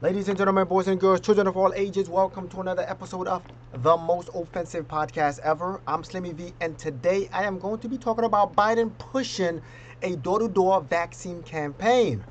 Ladies and gentlemen, boys and girls, children of all ages, welcome to another episode of the most offensive podcast ever. I'm Slimmy V, and today I am going to be talking about Biden pushing a door-to-door vaccine campaign.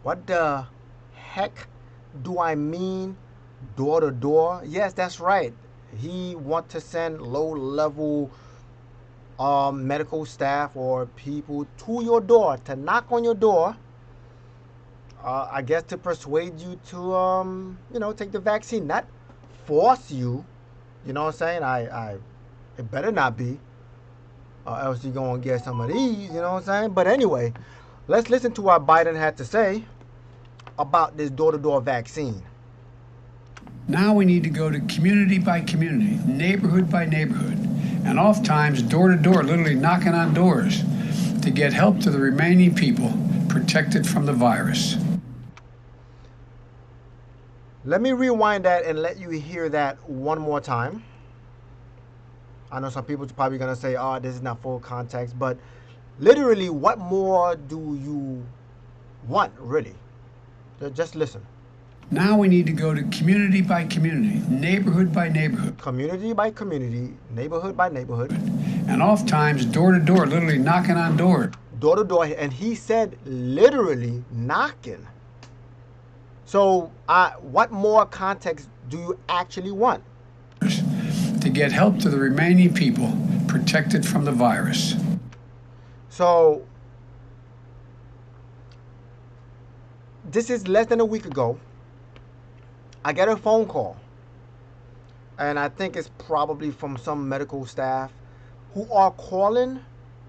What the heck do I mean door-to-door? Yes, that's right. He wants to send low-level medical staff or people to your door to knock on your door. I guess to persuade you to, take the vaccine, not force you. You know what I'm saying? It better not be, else you're gonna get some of these. You know what I'm saying? But anyway, let's listen to what Biden had to say about this door-to-door vaccine. Now we need to go to community by community, neighborhood by neighborhood, and oftentimes door to door, literally knocking on doors to get help to the remaining people protected from the virus. Let me rewind that and let you hear that one more time. I know some people's probably gonna say, "Oh, this is not full context," but literally, what more do you want, really? Just listen. Now we need to go to community by community, neighborhood by neighborhood, Community by community, neighborhood by neighborhood, and oftentimes door to door, literally knocking on doors. door to door, and he said literally knocking. So, what more context do you actually want? To get help to the remaining people protected from the virus. So, this is less than a week ago. I get a phone call, and I think it's probably from some medical staff who are calling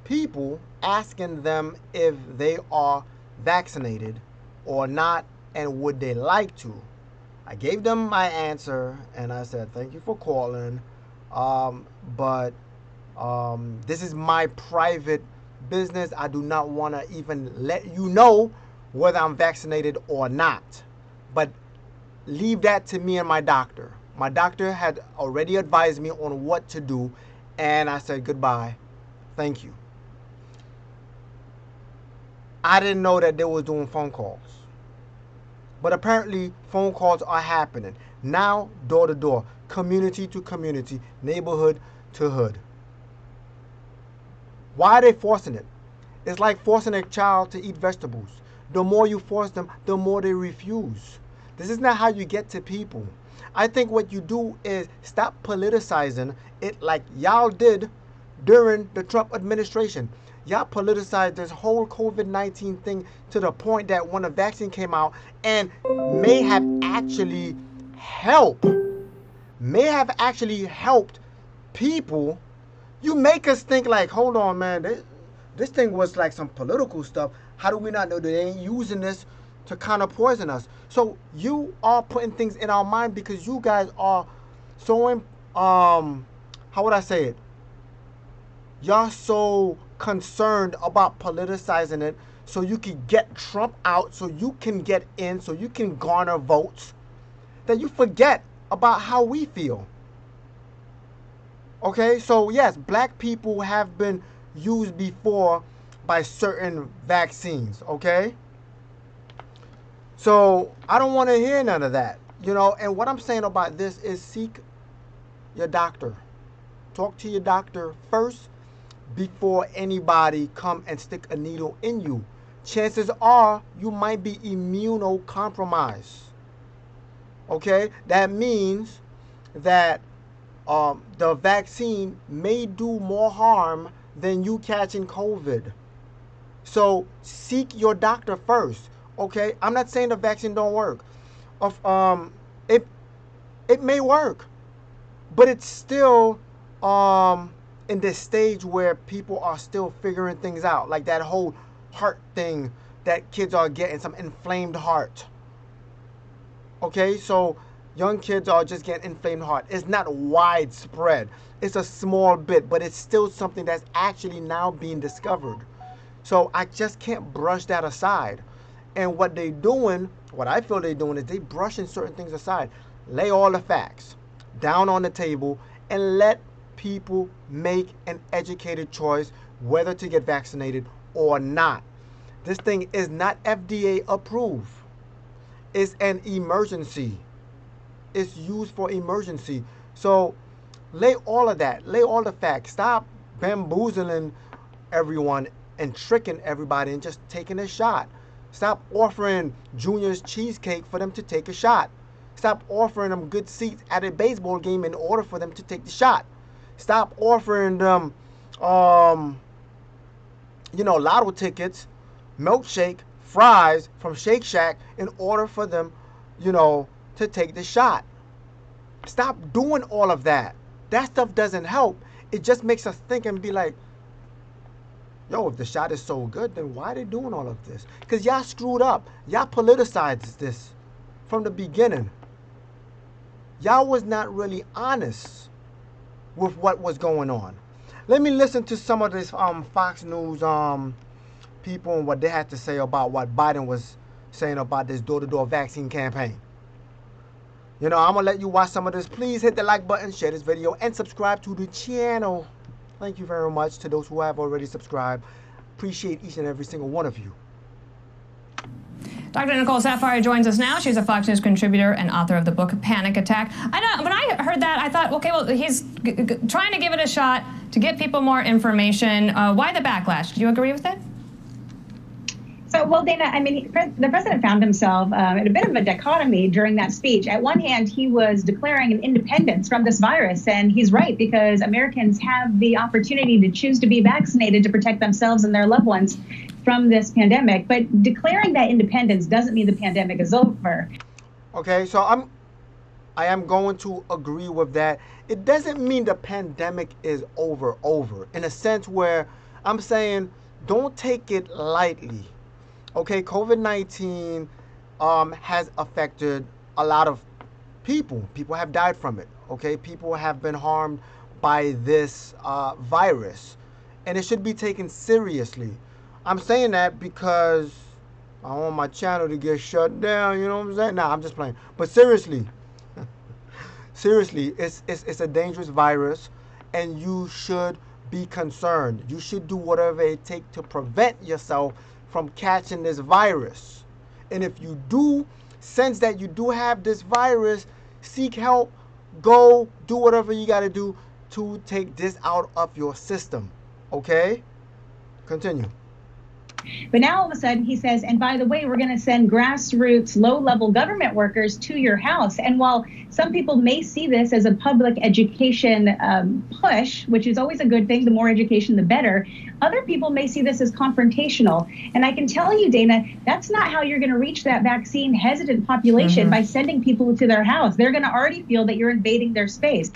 people asking them if they are vaccinated or not and would they like to. I gave them my answer and I said, thank you for calling, but this is my private business. I do not want to even let you know whether I'm vaccinated or not. But leave that to me and my doctor. My doctor had already advised me on what to do, and I said goodbye. Thank you. I didn't know that they were doing phone calls. But apparently, phone calls are happening. Now, door to door, community to community, neighborhood to hood. Why are they forcing it? It's like forcing a child to eat vegetables. The more you force them, the more they refuse. This is not how you get to people. I think what you do is stop politicizing it like y'all did during the Trump administration. Y'all politicized this whole COVID-19 thing to the point that when the vaccine came out and helped, may have actually helped people, you make us think like, hold on, man, this thing was like some political stuff. How do we not know that they ain't using this to kind of poison us? So you are putting things in our mind because you guys are so, how would I say it? Y'all so concerned about politicizing it so you can get Trump out, so you can get in, so you can garner votes, that you forget about how we feel. Okay, so yes, black people have been used before by certain vaccines, okay? So I don't want to hear none of that, and what I'm saying about this is seek your doctor. Talk to your doctor first before anybody come and stick a needle in you. Chances are you might be immunocompromised. Okay, that means that the vaccine may do more harm than you catching COVID. So seek your doctor first. Okay, I'm not saying the vaccine don't work. Of it may work, but it's still in this stage where people are still figuring things out, like that whole heart thing that kids are getting, some inflamed heart. Okay, so young kids are just getting inflamed heart. It's not widespread. It's a small bit, but it's still something that's actually now being discovered. So I just can't brush that aside. And what they doing, what I feel they're doing is they brushing certain things aside. Lay all the facts down on the table and let people make an educated choice whether to get vaccinated or not. This thing is not FDA approved. It's an emergency. It's used for emergency. So lay all of that. Lay all the facts. Stop bamboozling everyone and tricking everybody and just taking a shot. Stop offering juniors cheesecake for them to take a shot. Stop offering them good seats at a baseball game in order for them to take the shot. Stop offering them, lotto tickets, milkshake, fries from Shake Shack in order for them, to take the shot. Stop doing all of that. That stuff doesn't help. It just makes us think and be like, yo, if the shot is so good, then why are they doing all of this? Because y'all screwed up. Y'all politicized this from the beginning. Y'all was not really honest with what was going on. Let me listen to some of this Fox News people and what they had to say about what Biden was saying about this door-to-door vaccine campaign. I'm going to let you watch some of this. Please hit the like button, share this video, and subscribe to the channel. Thank you very much to those who have already subscribed. Appreciate each and every single one of you. Dr. Nicole Saphier joins us now. She's a Fox News contributor and author of the book Panic Attack. I know when I heard that, I thought, okay, well, he's trying to give it a shot to get people more information. Why the backlash? Do you agree with it? So, well, Dana, I mean, the president found himself in a bit of a dichotomy during that speech. At one hand, he was declaring an independence from this virus, and he's right, because Americans have the opportunity to choose to be vaccinated to protect themselves and their loved ones from this pandemic. But declaring that independence doesn't mean the pandemic is over. Okay, so I am going to agree with that. It doesn't mean the pandemic is over, in a sense where I'm saying don't take it lightly. Okay, COVID-19 has affected a lot of people. People have died from it. Okay, people have been harmed by this virus, and it should be taken seriously. I'm saying that because I want my channel to get shut down. You know what I'm saying? Nah, I'm just playing. But seriously, it's a dangerous virus, and you should be concerned. You should do whatever it takes to prevent yourself from catching this virus. And if you do sense that you do have this virus, seek help. Go do whatever you got to do to take this out of your system. Okay? Continue. But now all of a sudden he says, and by the way, we're going to send grassroots, low-level government workers to your house. And while some people may see this as a public education push, which is always a good thing, the more education, the better, other people may see this as confrontational. And I can tell you, Dana, that's not how you're going to reach that vaccine hesitant population by sending people to their house. They're going to already feel that you're invading their space.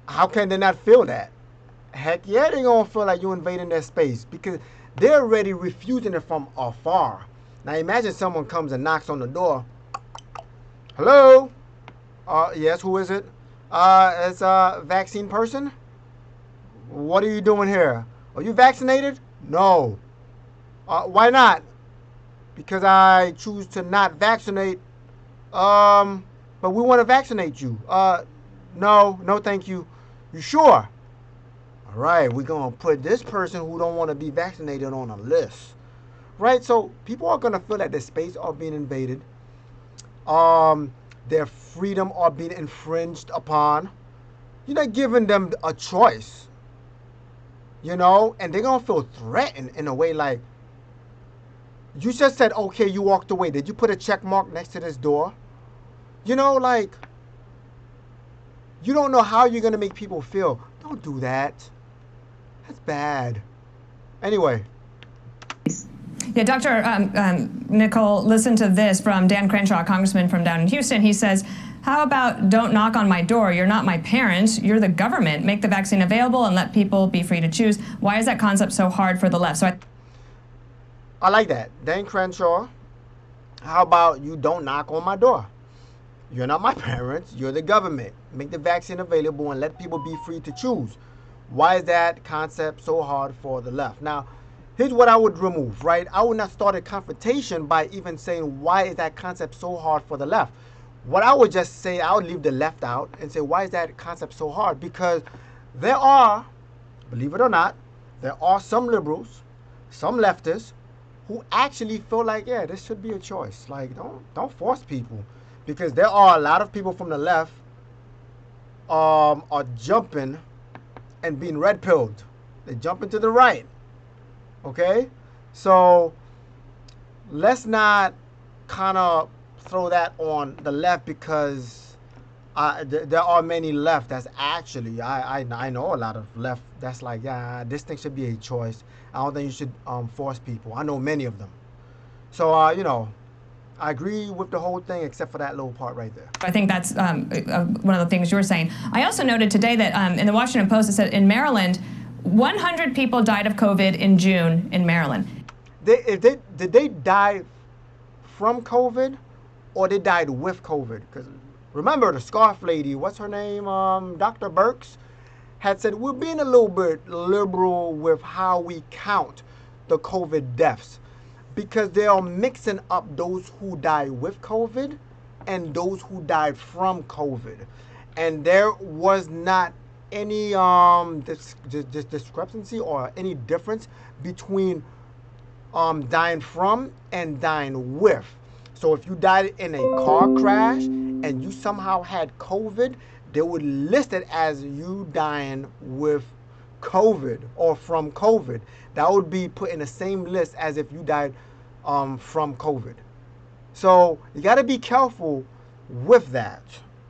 How can they not feel that? Heck yeah, they're going to feel like you're invading their space because they're already refusing it from afar. Now imagine someone comes and knocks on the door. Hello? Yes, who is it? It's a vaccine person? What are you doing here? Are you vaccinated? No. Why not? Because I choose to not vaccinate. But we want to vaccinate you. No, thank you. You sure? All right, we're going to put this person who don't want to be vaccinated on a list. Right? So people are going to feel that their space are being invaded. Their freedom are being infringed upon. You're not giving them a choice. And they're going to feel threatened in a way like, you just said, okay, you walked away. Did you put a check mark next to this door? You don't know how you're going to make people feel. Don't do that. That's bad. Anyway. Yeah, Dr. Nicole, listen to this from Dan Crenshaw, congressman from down in Houston. He says, how about don't knock on my door? You're not my parents. You're the government. Make the vaccine available and let people be free to choose. Why is that concept so hard for the left? I like that. Dan Crenshaw, how about you don't knock on my door? You're not my parents. You're the government. Make the vaccine available and let people be free to choose. Why is that concept so hard for the left? Now, here's what I would remove, right? I would not start a confrontation by even saying, why is that concept so hard for the left? What I would just say, I would leave the left out and say, why is that concept so hard? Because there are, believe it or not, there are some liberals, some leftists who actually feel like, yeah, this should be a choice. Like, don't force people, because there are a lot of people from the left are jumping and being red pilled. They jumping to the right. Okay, so let's not kind of throw that on the left, because there are many left that's actually, I know a lot of left that's like, yeah, this thing should be a choice. I don't think you should force people. I know many of them. So I agree with the whole thing except for that little part right there. I think that's one of the things you were saying. I also noted today that in the Washington Post, it said in Maryland, 100 people died of COVID in June in Maryland. Did they die from COVID, or they died with COVID? Because remember, the scarf lady, what's her name, Dr. Burks, had said we're being a little bit liberal with how we count the COVID deaths, because they are mixing up those who died with COVID and those who died from COVID. And there was not any discrepancy or any difference between dying from and dying with. So if you died in a car crash and you somehow had COVID, they would list it as you dying with COVID or from COVID. That would be put in the same list as if you died from COVID. So you got to be careful with that.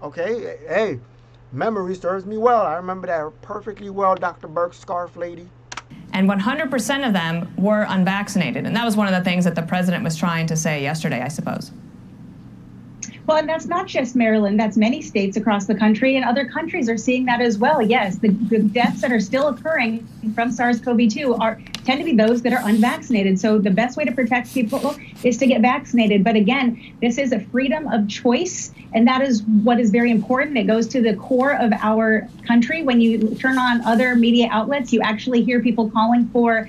Okay? Hey, memory serves me well. I remember that perfectly well, Dr. Burke's scarf lady. And 100% of them were unvaccinated. And that was one of the things that the president was trying to say yesterday, I suppose. Well, and that's not just Maryland. That's many states across the country, and other countries are seeing that as well. Yes, the deaths that are still occurring from SARS-CoV-2 tend to be those that are unvaccinated. So the best way to protect people is to get vaccinated. But again, this is a freedom of choice, and that is what is very important. It goes to the core of our country. When you turn on other media outlets, you actually hear people calling for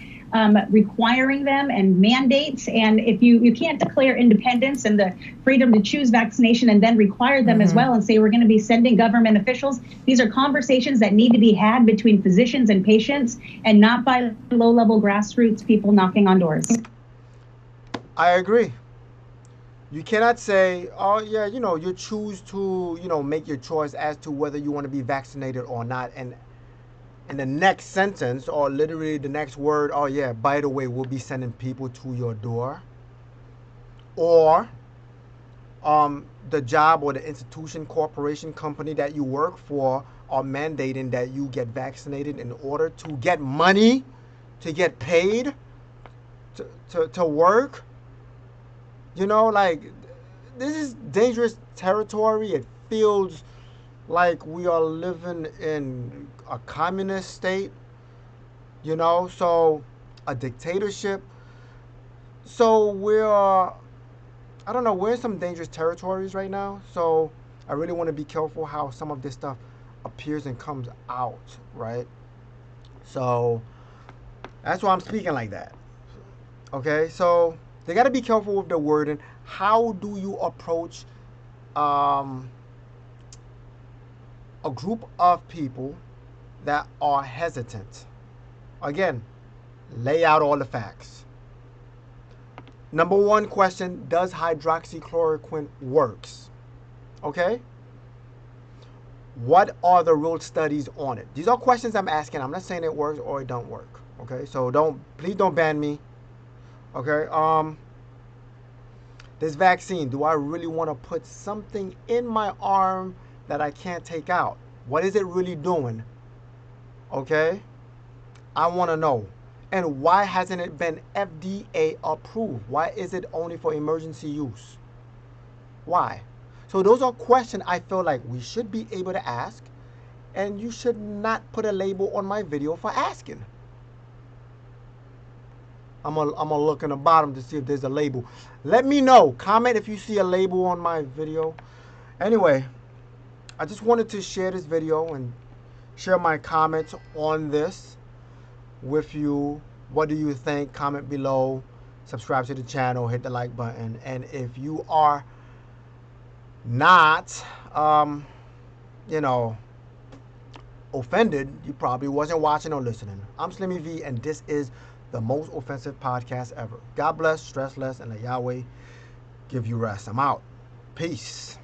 requiring them and mandates. And if you can't declare independence and the freedom to choose vaccination and then require them as well and say we're going to be sending government officials, these are conversations that need to be had between physicians and patients and not by low-level grassroots people knocking on doors. I agree. You cannot say, oh, yeah, you choose to, make your choice as to whether you want to be vaccinated or not. And in the next sentence, or literally the next word, oh yeah, by the way, we'll be sending people to your door. Or the job or the institution, corporation, company that you work for are mandating that you get vaccinated in order to get money, to get paid, to work. Like, this is dangerous territory. It feels like we are living in a communist state, so a dictatorship. So we're in some dangerous territories right now. So I really want to be careful how some of this stuff appears and comes out, right? So that's why I'm speaking like that. Okay, so they got to be careful with the wording. How do you approach a group of people that are hesitant? Again, lay out all the facts. Number one question, does hydroxychloroquine works? Okay? What are the real studies on it? These are questions I'm asking. I'm not saying it works or it don't work. Okay? So please don't ban me. Okay? This vaccine, do I really want to put something in my arm that I can't take out? What is it really doing? Okay? I want to know. And why hasn't it been FDA approved? Why is it only for emergency use? Why? So those are questions I feel like we should be able to ask, and you should not put a label on my video for asking. I'm gonna look in the bottom to see if there's a label. Let me know. Comment if you see a label on my video. Anyway, I just wanted to share this video and share my comments on this with you. What do you think? Comment below. Subscribe to the channel. Hit the like button. And if you are not, offended, you probably wasn't watching or listening. I'm Slimmy V, and this is the most offensive podcast ever. God bless, stress less, and the Yahweh give you rest. I'm out. Peace.